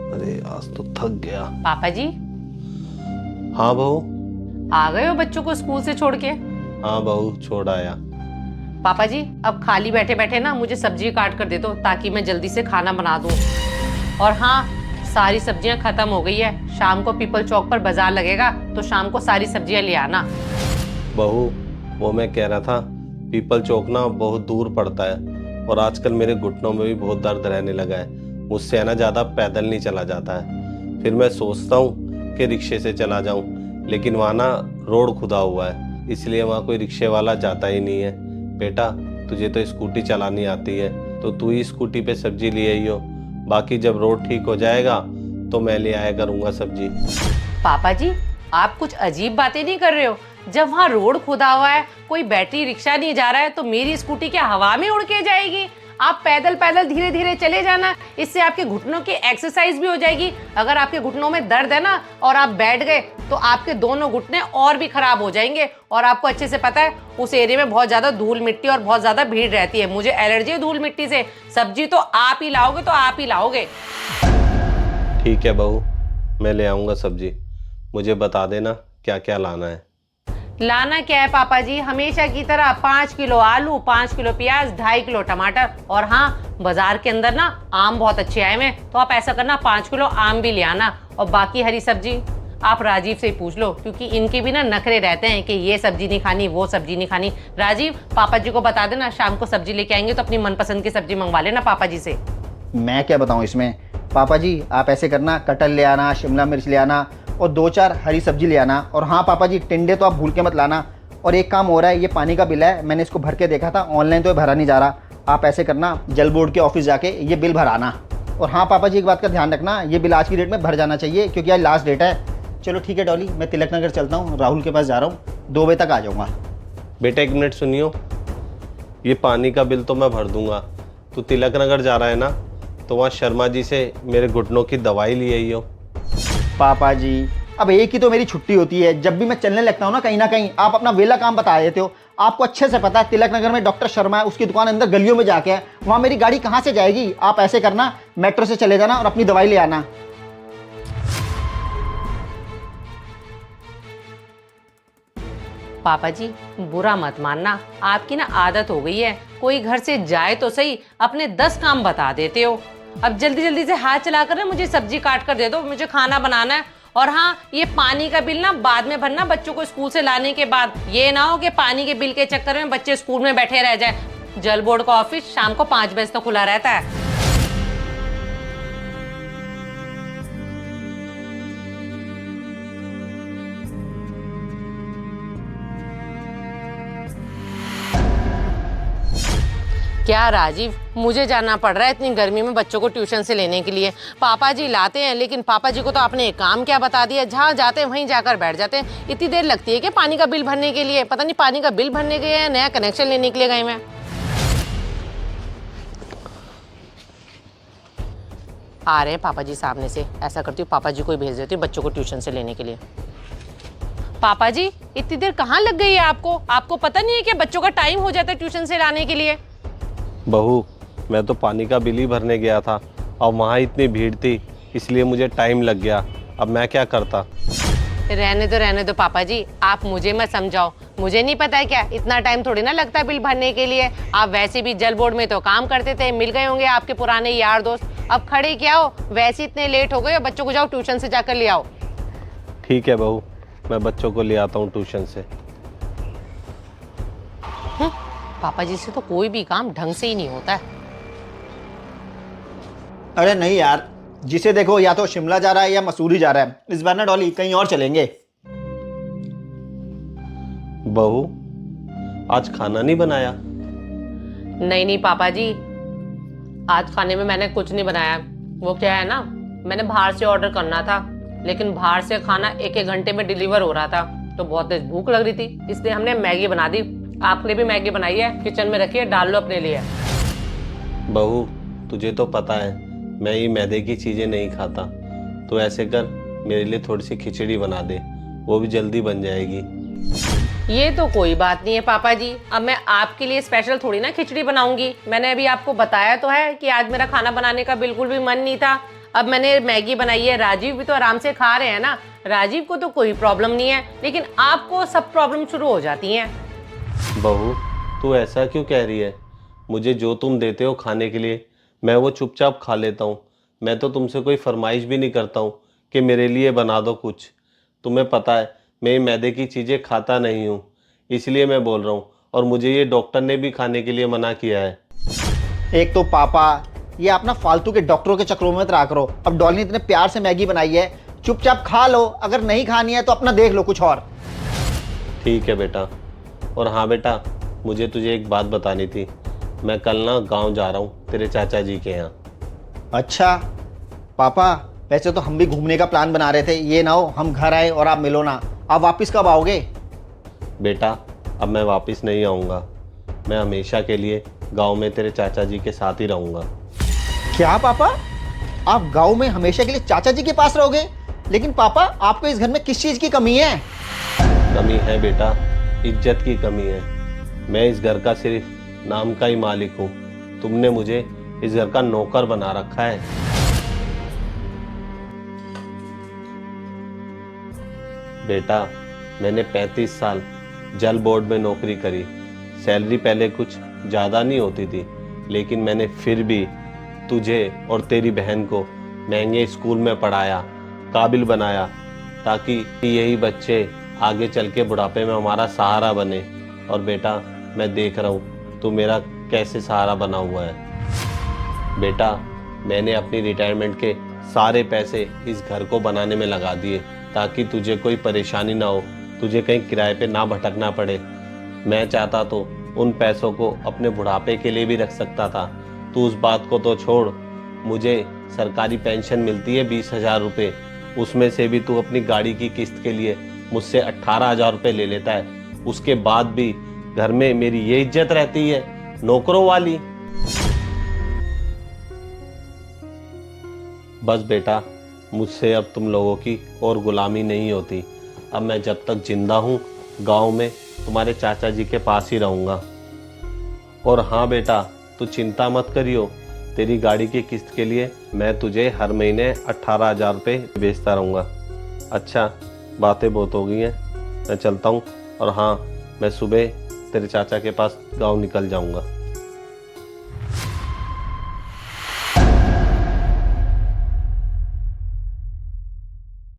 अरे आज तो थक गया। पापा जी। हाँ बहू। आ गए हो बच्चों को स्कूल से छोड़ के? हाँ बहू, छोड़ आया। पापा जी अब खाली बैठे बैठे ना मुझे सब्जी काट कर दे दो ताकि मैं जल्दी से खाना बना दूं। और हाँ, सारी सब्जियां खत्म हो गई है। शाम को पीपल चौक पर बाजार लगेगा तो शाम को सारी सब्जियां ले आना। बहू, वो मैं कह रहा था, पीपल चौक ना बहुत दूर पड़ता है और आजकल मेरे घुटनों में भी बहुत दर्द रहने लगा है। मुझसे है ना ज़्यादा पैदल नहीं चला जाता है। फिर मैं सोचता हूँ कि रिक्शे से चला जाऊँ, लेकिन वहाँ ना रोड खुदा हुआ है, इसलिए वहाँ कोई रिक्शे वाला जाता ही नहीं है। बेटा, तुझे तो स्कूटी चलानी आती है तो तू ही स्कूटी पे सब्जी ले आई हो। बाकी जब रोड ठीक हो जाएगा तो मैं ले आया करूँगा सब्जी। पापा जी आप कुछ अजीब बातें नहीं कर रहे हो? जब वहाँ रोड खुदा हुआ है, कोई बैटरी रिक्शा नहीं जा रहा है तो मेरी स्कूटी क्या हवा में उड़ के जाएगी? आप पैदल पैदल धीरे धीरे चले जाना, इससे आपके घुटनों की एक्सरसाइज भी हो जाएगी। अगर आपके घुटनों में दर्द है ना और आप बैठ गए तो आपके दोनों घुटने और भी खराब हो जाएंगे। और आपको अच्छे से पता है उस एरिया में बहुत ज्यादा धूल मिट्टी और बहुत ज्यादा भीड़ रहती है। मुझे एलर्जी है धूल मिट्टी से। सब्जी तो आप ही लाओगे तो आप ही लाओगे। ठीक है बहू, मैं ले आऊँगा सब्जी। मुझे बता देना क्या क्या लाना है। लाना क्या है पापा जी, हमेशा की तरह 5 किलो आलू, 5 किलो प्याज, 2.5 किलो टमाटर। और हाँ, बाजार के अंदर ना आम बहुत अच्छे आए हैं तो आप ऐसा करना 5 किलो आम भी ले आना। और बाकी हरी सब्जी आप राजीव से ही पूछ लो, क्योंकि इनके भी ना नखरे रहते हैं कि ये सब्जी नहीं खानी, वो सब्जी नहीं खानी। राजीव, पापा जी को बता देना शाम को सब्जी लेके आएंगे तो अपनी मनपसंद की सब्जी मंगवा लेना पापा जी से। मैं क्या बताऊं इसमें। पापा जी आप ऐसे करना, कटहल ले आना, शिमला मिर्च ले आना और 2-4 हरी सब्जी ले आना। और हाँ पापा जी, टिंडे तो आप भूल के मत लाना। और एक काम हो रहा है, ये पानी का बिल है, मैंने इसको भर के देखा था, ऑनलाइन तो ये भरा नहीं जा रहा। आप ऐसे करना, जल बोर्ड के ऑफिस जाके ये बिल भराना। और हाँ पापा जी, एक बात का ध्यान रखना, ये बिल आज की डेट में भर जाना चाहिए क्योंकि आज लास्ट डेट है। चलो ठीक है डॉली, मैं तिलक नगर चलता हूँ, राहुल के पास जा रहा हूँ, 2 बजे तक आ जाऊँगा। बेटा एक मिनट सुनियो, ये पानी का बिल तो मैं भर दूंगा। तू तिलक नगर जा रहा है ना, तो वहाँ शर्मा जी से मेरे घुटनों की दवाई ले आई हो। पापा जी अब एक ही तो मेरी छुट्टी होती है, जब भी मैं चलने लगता हूँ ना कहीं आप अपना वेला काम बता देते हो। आपको अच्छे से पता है तिलक नगर में डॉक्टर शर्मा है, उसकी दुकान अंदर गलियों में जाके है, वहाँ मेरी गाड़ी कहाँ से जाएगी। आप ऐसे करना, मेट्रो से चले जाना और अपनी दवाई ले आना। पापा जी बुरा मत मानना, आपकी ना आदत हो गई है, कोई घर से जाए तो सही अपने 10 काम बता देते हो। अब जल्दी जल्दी से हाथ चलाकर ना मुझे सब्जी काट कर दे दो, मुझे खाना बनाना है। और हाँ, ये पानी का बिल ना बाद में भरना बच्चों को स्कूल से लाने के बाद। ये ना हो कि पानी के बिल के चक्कर में बच्चे स्कूल में बैठे रह जाए। जल बोर्ड का ऑफिस शाम को 5 बजे तक खुला रहता है। क्या राजीव, मुझे जाना पड़ रहा है इतनी गर्मी में बच्चों को ट्यूशन से लेने के लिए। पापा जी लाते हैं, लेकिन पापा जी को तो आपने एक काम क्या बता दिया, जहाँ जाते हैं वहीं जाकर बैठ जाते हैं। इतनी देर लगती है कि पानी का बिल भरने के लिए? पता नहीं पानी का बिल भरने गए हैं, नया कनेक्शन लेने के लिए गए मैं। आ रहे हैं पापा जी सामने से। ऐसा करती हूँ, पापा जी को ही भेज देती हूँ बच्चों को ट्यूशन से लेने के लिए। पापा जी इतनी देर कहाँ लग गई है आपको? आपको पता नहीं है कि बच्चों का टाइम हो जाता है ट्यूशन से लाने के लिए? बहू, मैं तो पानी का बिल ही भरने गया था और वहाँ इतनी भीड़ थी, इसलिए मुझे टाइम लग गया। अब मैं क्या करता। रहने दो पापा जी, आप मुझे मत समझाओ। मुझे नहीं पता है क्या, इतना टाइम थोड़ी ना लगता है बिल भरने के लिए। आप वैसे भी जल बोर्ड में तो काम करते थे, मिल गए होंगे आपके पुराने यार दोस्त। अब खड़े क्या हो, वैसे इतने लेट हो गए, बच्चों को जाओ ट्यूशन से जाकर ले आओ। ठीक है बहू, मैं बच्चों को ले आता हूँ ट्यूशन से। पापा जी से तो कोई भी काम ढंग से ही नहीं होता है। अरे नहीं यार, जिसे देखो या तो शिमला जा रहा है या मसूरी जा रहा है। इस बार ना डॉली कहीं और चलेंगे। बहू, आज खाना नहीं बनाया? नहीं पापा जी, आज खाने में मैंने कुछ नहीं बनाया। वो क्या है ना, मैंने बाहर से ऑर्डर करना था, लेकिन बाहर से खाना 1-1 घंटे में डिलीवर हो रहा था, तो बहुत तेज भूख लग रही थी, इसलिए हमने मैगी बना दी। आपने भी मैगी बनाई है, किचन में रखी है, डाल लो अपने लिए। बहू, तुझे तो पता है मैं ये मैदे की चीज़ें नहीं खाता, तो ऐसे कर मेरे लिए थोड़ी सी खिचड़ी बना दे, वो भी जल्दी बन जाएगी। ये तो कोई बात नहीं है पापा जी, अब मैं आपके लिए स्पेशल थोड़ी ना खिचड़ी बनाऊंगी। मैंने अभी आपको बताया तो है कि आज मेरा खाना बनाने का बिल्कुल भी मन नहीं था। अब मैंने मैगी बनाई है, राजीव भी तो आराम से खा रहे हैं ना। राजीव को तो कोई प्रॉब्लम नहीं है, लेकिन आपको सब प्रॉब्लम शुरू हो जाती हैं। बहू, तू ऐसा क्यों कह रही है? मुझे जो तुम देते हो खाने के लिए मैं वो चुपचाप खा लेता हूँ। मैं तो तुमसे कोई फरमाइश भी नहीं करता हूँ कि मेरे लिए बना दो कुछ। तुम्हें पता है मैं ये मैदे की चीज़ें खाता नहीं हूँ, इसलिए मैं बोल रहा हूँ। और मुझे ये डॉक्टर ने भी खाने के लिए मना किया है। एक तो पापा, ये आप ना फालतू के डॉक्टरों के चक्रों में मत रहा करो। अब डॉली ने इतने प्यार से मैगी बनाई है, चुपचाप खा लो। अगर नहीं खानी है तो अपना देख लो कुछ और। ठीक है बेटा। और हाँ बेटा, मुझे तुझे एक बात बतानी थी। मैं कल ना गांव जा रहा हूँ तेरे चाचा जी के यहाँ। अच्छा पापा, वैसे तो हम भी घूमने का प्लान बना रहे थे, ये ना हो हम घर आए और आप मिलो ना। आप वापस कब आओगे? बेटा, अब मैं वापस नहीं आऊँगा। मैं हमेशा के लिए गांव में तेरे चाचा जी के साथ ही रहूँगा। क्या पापा, आप गांव में हमेशा के लिए चाचा जी के पास रहोगे? लेकिन पापा, आपको इस घर में किस चीज़ की कमी है? कमी है बेटा, इज्जत की कमी है। मैं इस घर का सिर्फ नाम का ही मालिक हूँ। तुमने मुझे इस घर का नौकर बना रखा है। बेटा, मैंने 35 साल जल बोर्ड में नौकरी करी। सैलरी पहले कुछ ज़्यादा नहीं होती थी, लेकिन मैंने फिर भी तुझे और तेरी बहन को महंगे स्कूल में पढ़ाया, काबिल बनाया, ताकि यही बच्चे आगे चल के बुढ़ापे में हमारा सहारा बने। और बेटा, मैं देख रहा हूँ तू मेरा कैसे सहारा बना हुआ है। बेटा, मैंने अपनी रिटायरमेंट के सारे पैसे इस घर को बनाने में लगा दिए, ताकि तुझे कोई परेशानी ना हो, तुझे कहीं किराए पे ना भटकना पड़े। मैं चाहता तो उन पैसों को अपने बुढ़ापे के लिए भी रख सकता था। तू उस बात को तो छोड़, मुझे सरकारी पेंशन मिलती है 20,000 रुपये। उसमें से भी तू अपनी गाड़ी की किस्त के लिए मुझसे 18,000 रुपये ले लेता है। उसके बाद भी घर में मेरी ये इज्जत रहती है, नौकरों वाली। बस बेटा, मुझसे अब तुम लोगों की और गुलामी नहीं होती। अब मैं जब तक जिंदा हूँ गांव में तुम्हारे चाचा जी के पास ही रहूँगा। और हाँ बेटा, तू चिंता मत करियो, तेरी गाड़ी की किस्त के लिए मैं तुझे हर महीने 18,000 रुपये भेजता रहूँगा। अच्छा, बातें बहुत हो गई हैं, मैं चलता हूँ। और हाँ, मैं सुबह तेरे चाचा के पास गाँव निकल जाऊँगा।